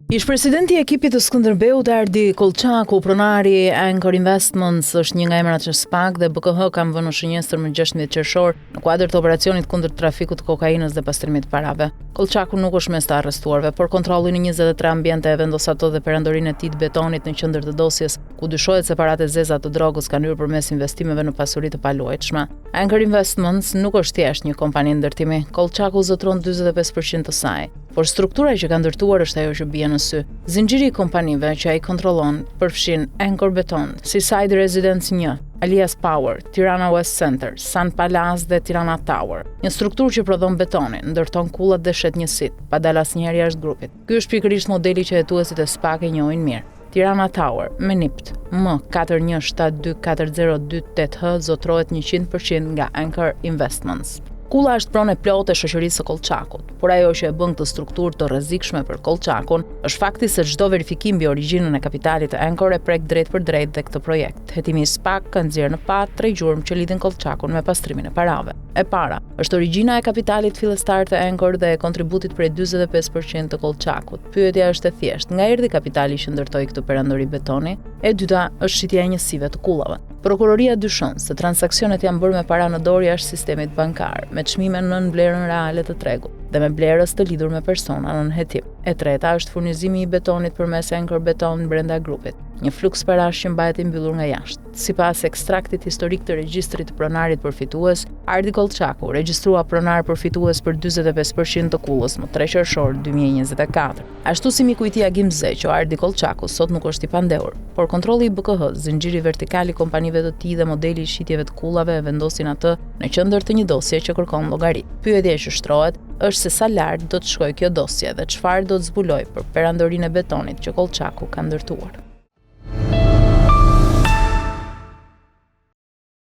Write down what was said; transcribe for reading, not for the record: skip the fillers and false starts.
Ish presidenti i ekipit të Skënderbeut Ardi Kolçaku, pronari Anchor Investments, është një nga emrat që SPAK dhe BKH kanë vënë në shënjestër më 16 qershor në kuadër të operacionit kundër trafikut të kokainës dhe pastrimit të parave. Kolçaku nuk është mes të arrestuarve, por kontrolli në 23 ambiente e vendos ato dhe perandorinë e tij të betonit në qendër të dosjes, ku dyshohet se paratë e zeza të drogës kanë hyrë përmes investimeve në pasuri të paluajtshme. Anchor Investments nuk është thjesht një kompani ndërtimi. Kolçaku zotron 45% të saj, por struktura që ka ndërtuar është ajo që bie në sy. Zinxhiri i kompanive që ai kontrollon përfshin Anchor Beton, Seaside Residence 1, Alias Power, Tirana West Center, Sun Palace dhe Tirana Tower. Një strukturë që prodhon betonin, ndërton kullat dhe shet njësit, pa dalë asnjëherë jashtë grupit. Ky është pikërisht modeli që hetuesit e SPAK e njohin mirë. Tirana Tower me NIPT M41724028H zotrohet 100% nga Anchor Investments. Kulla është pronë e plotë e shoqërisë së Kolçakut, por ajo që e bën këtë strukturë të rrezikshme për Kolçakun është fakti se çdo verifikim mbi origjinën e kapitalit të Anchor e prek drejt për drejt dhe këtë projekt. Hetimi i SPAK ka nxjerrë në pa 3 gjurmë që lidhin Kolçakun me pastrimin e parave. E para është origjina e kapitalit fillestar të Anchor dhe e kontributit prej 45% të Kolçakut. Pyetja është e thjeshtë, nga erdhi kapitali që ndërtoi këtë perandori betoni? E dyta është shitja e njësive të kullave. Prokuroria dyshon se transaksionet janë bërë me para në dorë jashtë sistemit bankar, me çmime nën vlerën reale të tregut dhe me blerës të lidhur me persona nën hetim. E treta është furnizimi i betonit përmes Anchor Beton brenda grupit, një fluks parash që mbahet i mbyllur nga jashtë. Sipas ekstraktit historik të regjistrit të pronarit përfitues, Ardi Kolçaku regjistrua pronar përfitues për 45% të kullës më 3 qershor 2024. Ashtu si miku i tij Agim Zeqo, Ardi Kolçaku sot nuk është i pandehur, por kontrolli i BKH, zinxhiri vertikal i kompanive të tij dhe modeli i shitjeve të kullave e vendosin atë në qendër të një dosje që kërkon llogari. Pyetja që shtrohet është se sa lart do të shkojë kjo dosje dhe çfarë do të zbulojë për perandorinë e betonit që Kolçaku ka ndërtuar.